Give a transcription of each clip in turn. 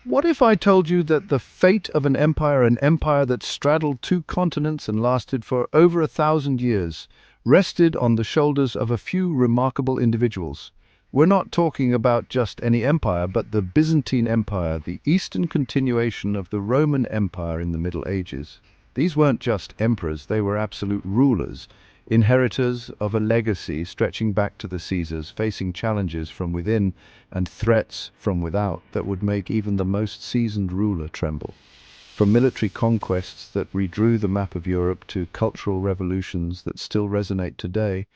What if I told you that the fate of an empire that straddled two continents and lasted for over 1,000 years, rested on the shoulders of a few remarkable individuals? We're not talking about just any empire, but the Byzantine Empire, the eastern continuation of the Roman Empire in the Middle Ages. These weren't just emperors, they were absolute rulers, inheritors of a legacy stretching back to the Caesars, facing challenges from within and threats from without that would make even the most seasoned ruler tremble. From military conquests that redrew the map of Europe to cultural revolutions that still resonate today,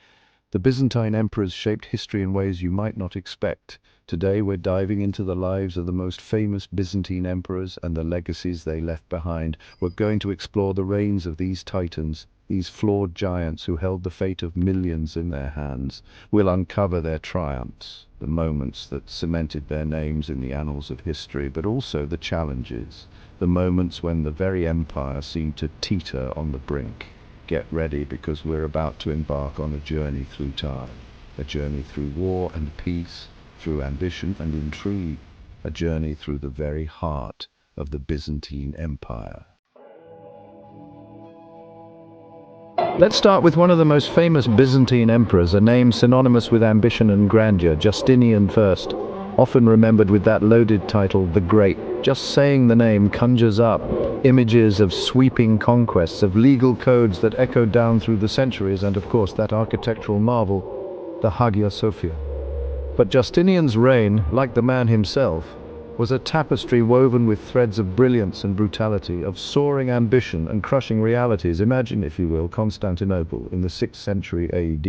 the Byzantine emperors shaped history in ways you might not expect. Today we're diving into the lives of the most famous Byzantine emperors and the legacies they left behind. We're going to explore the reigns of these titans, these flawed giants who held the fate of millions in their hands. We'll uncover their triumphs, the moments that cemented their names in the annals of history, but also the challenges, the moments when the very empire seemed to teeter on the brink. Get ready, because we're about to embark on a journey through time, a journey through war and peace, through ambition and intrigue, a journey through the very heart of the Byzantine Empire. Let's start with one of the most famous Byzantine emperors, a name synonymous with ambition and grandeur, Justinian I, often remembered with that loaded title, the Great. Just saying the name conjures up images of sweeping conquests, of legal codes that echoed down through the centuries, and of course that architectural marvel, the Hagia Sophia. But Justinian's reign, like the man himself, was a tapestry woven with threads of brilliance and brutality, of soaring ambition and crushing realities. Imagine, if you will, Constantinople in the 6th century AD.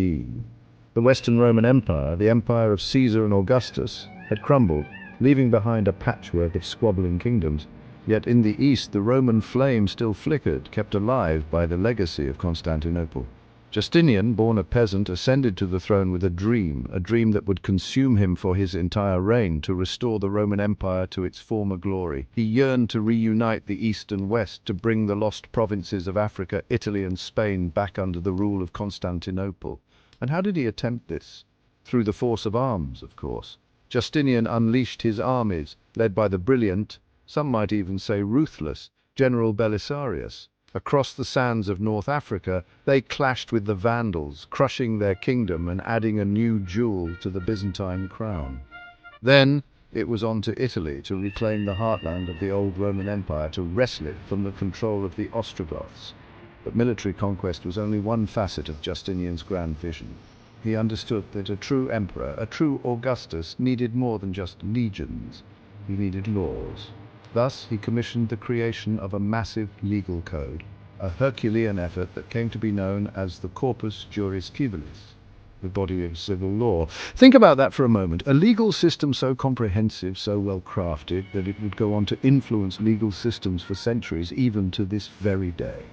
The Western Roman Empire, the empire of Caesar and Augustus, had crumbled, leaving behind a patchwork of squabbling kingdoms. Yet in the east the Roman flame still flickered, kept alive by the legacy of Constantinople. Justinian, born a peasant, ascended to the throne with a dream that would consume him for his entire reign, to restore the Roman Empire to its former glory. He yearned to reunite the East and West, to bring the lost provinces of Africa, Italy and Spain back under the rule of Constantinople. And how did he attempt this? Through the force of arms, of course. Justinian unleashed his armies, led by the brilliant, some might even say ruthless, General Belisarius. Across the sands of North Africa, they clashed with the Vandals, crushing their kingdom and adding a new jewel to the Byzantine crown. Then it was on to Italy to reclaim the heartland of the old Roman Empire, to wrestle it from the control of the Ostrogoths. But military conquest was only one facet of Justinian's grand vision. He understood that a true emperor, a true Augustus, needed more than just legions. He needed laws. Thus, he commissioned the creation of a massive legal code, a Herculean effort that came to be known as the Corpus Juris Civilis, the body of civil law. Think about that for a moment. A legal system so comprehensive, so well crafted, that it would go on to influence legal systems for centuries, even to this very day.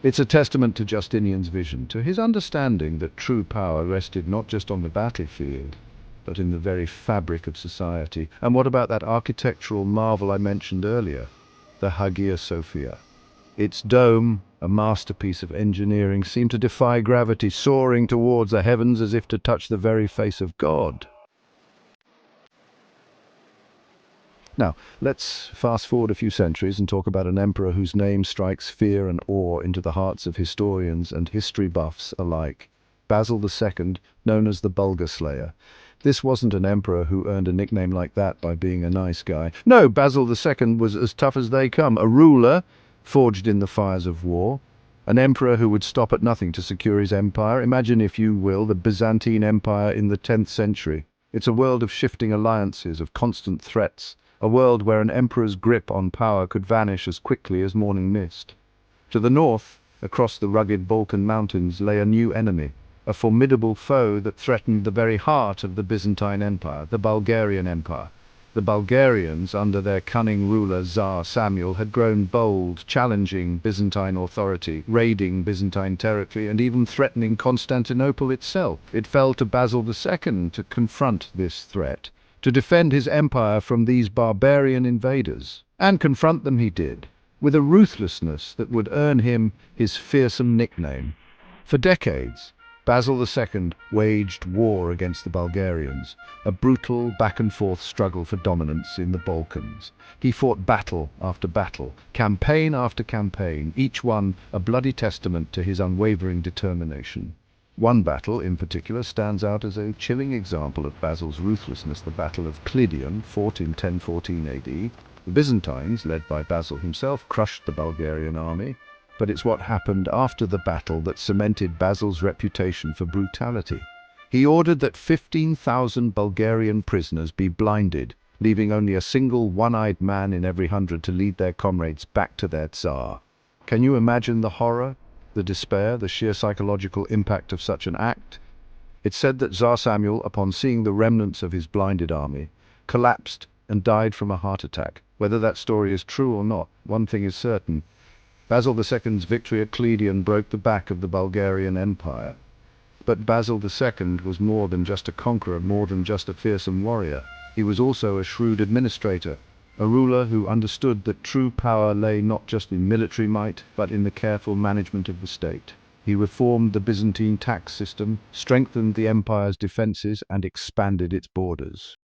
It's a testament to Justinian's vision, to his understanding that true power rested not just on the battlefield, but in the very fabric of society. And what about that architectural marvel I mentioned earlier, the Hagia Sophia? Its dome, a masterpiece of engineering, seemed to defy gravity, soaring towards the heavens as if to touch the very face of God. Now, let's fast forward a few centuries and talk about an emperor whose name strikes fear and awe into the hearts of historians and history buffs alike. Basil II, known as the Bulgar Slayer. This wasn't an emperor who earned a nickname like that by being a nice guy. No, Basil II was as tough as they come, a ruler forged in the fires of war, an emperor who would stop at nothing to secure his empire. Imagine, if you will, the Byzantine Empire in the 10th century. It's a world of shifting alliances, of constant threats, a world where an emperor's grip on power could vanish as quickly as morning mist. To the north, across the rugged Balkan mountains, lay a new enemy, a formidable foe that threatened the very heart of the Byzantine Empire, the Bulgarian Empire. The Bulgarians, under their cunning ruler Tsar Samuel, had grown bold, challenging Byzantine authority, raiding Byzantine territory, and even threatening Constantinople itself. It fell to Basil II to confront this threat, to defend his empire from these barbarian invaders. And confront them he did, with a ruthlessness that would earn him his fearsome nickname. For decades, Basil II waged war against the Bulgarians, a brutal back-and-forth struggle for dominance in the Balkans. He fought battle after battle, campaign after campaign, each one a bloody testament to his unwavering determination. One battle in particular stands out as a chilling example of Basil's ruthlessness, the Battle of Clydion, fought in 1014 AD. The Byzantines, led by Basil himself, crushed the Bulgarian army. But it's what happened after the battle that cemented Basil's reputation for brutality. He ordered that 15,000 Bulgarian prisoners be blinded, leaving only a single one-eyed man in every 100 to lead their comrades back to their Tsar. Can you imagine the horror, the despair, the sheer psychological impact of such an act? It's said that Tsar Samuel, upon seeing the remnants of his blinded army, collapsed and died from a heart attack. Whether that story is true or not, one thing is certain. Basil II's victory at Clydion broke the back of the Bulgarian Empire. But Basil II was more than just a conqueror, more than just a fearsome warrior. He was also a shrewd administrator, a ruler who understood that true power lay not just in military might, but in the careful management of the state. He reformed the Byzantine tax system, strengthened the empire's defenses, and expanded its borders.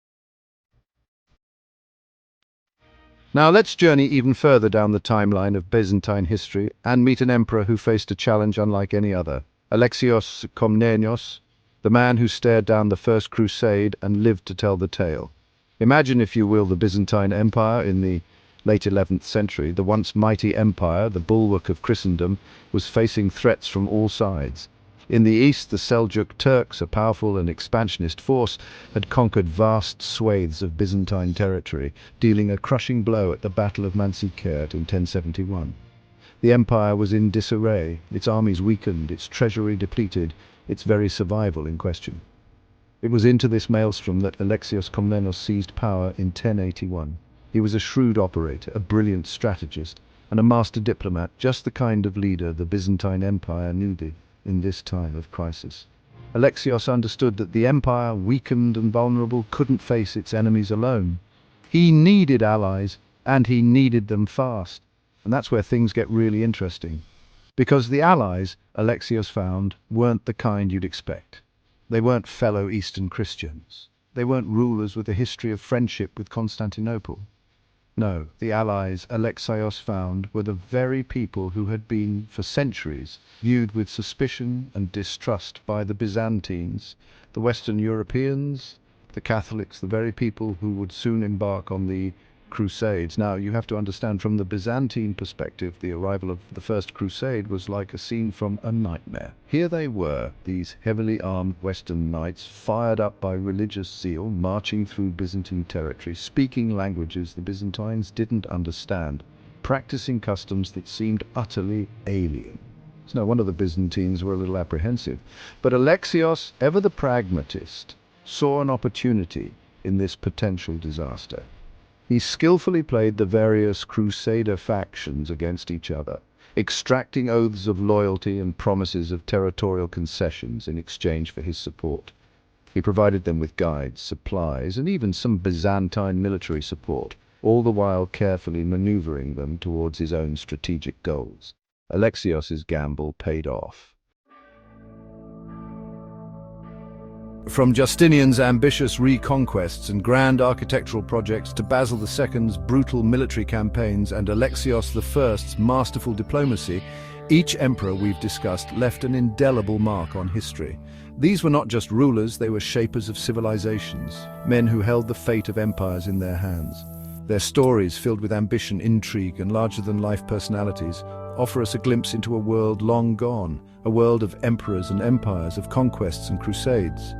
Now let's journey even further down the timeline of Byzantine history and meet an emperor who faced a challenge unlike any other. Alexios I Komnenos, the man who stared down the First Crusade and lived to tell the tale. Imagine, if you will, the Byzantine Empire in the late 11th century. The once mighty empire, the bulwark of Christendom, was facing threats from all sides. In the east, the Seljuk Turks, a powerful and expansionist force, had conquered vast swathes of Byzantine territory, dealing a crushing blow at the Battle of Manzikert in 1071. The empire was in disarray, its armies weakened, its treasury depleted, its very survival in question. It was into this maelstrom that Alexios Komnenos seized power in 1081. He was a shrewd operator, a brilliant strategist, and a master diplomat, just the kind of leader the Byzantine Empire needed in this time of crisis. Alexios understood that the empire, weakened and vulnerable, couldn't face its enemies alone. He needed allies, and he needed them fast. And that's where things get really interesting. Because the allies, Alexios found, weren't the kind you'd expect. They weren't fellow Eastern Christians. They weren't rulers with a history of friendship with Constantinople. No, the allies Alexios found were the very people who had been, for centuries, viewed with suspicion and distrust by the Byzantines, the Western Europeans, the Catholics, the very people who would soon embark on the Crusades. Now, you have to understand, from the Byzantine perspective, the arrival of the First Crusade was like a scene from a nightmare. Here they were, these heavily armed Western knights, fired up by religious zeal, marching through Byzantine territory, speaking languages the Byzantines didn't understand, practicing customs that seemed utterly alien. It's no wonder the Byzantines were a little apprehensive. But Alexios, ever the pragmatist, saw an opportunity in this potential disaster. He skillfully played the various Crusader factions against each other, extracting oaths of loyalty and promises of territorial concessions in exchange for his support. He provided them with guides, supplies, and even some Byzantine military support, all the while carefully maneuvering them towards his own strategic goals. Alexios's gamble paid off. From Justinian's ambitious reconquests and grand architectural projects to Basil II's brutal military campaigns and Alexios I's masterful diplomacy, each emperor we've discussed left an indelible mark on history. These were not just rulers, they were shapers of civilizations, men who held the fate of empires in their hands. Their stories, filled with ambition, intrigue, and larger-than-life personalities, offer us a glimpse into a world long gone, a world of emperors and empires, of conquests and crusades.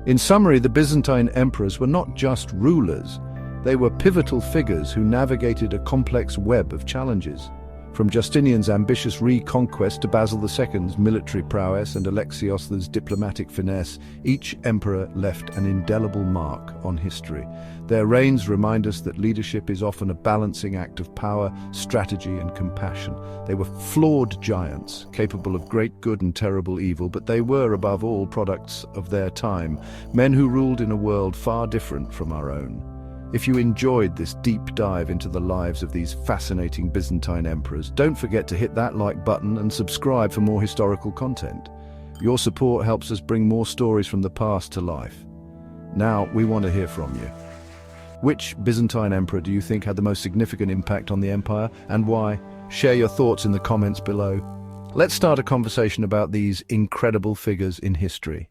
In summary, the Byzantine emperors were not just rulers, they were pivotal figures who navigated a complex web of challenges. From Justinian's ambitious reconquest to Basil II's military prowess and Alexios' diplomatic finesse, each emperor left an indelible mark on history. Their reigns remind us that leadership is often a balancing act of power, strategy, and compassion. They were flawed giants, capable of great good and terrible evil, but they were, above all, products of their time, men who ruled in a world far different from our own. If you enjoyed this deep dive into the lives of these fascinating Byzantine emperors, don't forget to hit that like button and subscribe for more historical content. Your support helps us bring more stories from the past to life. Now, we want to hear from you. Which Byzantine emperor do you think had the most significant impact on the empire, and why? Share your thoughts in the comments below. Let's start a conversation about these incredible figures in history.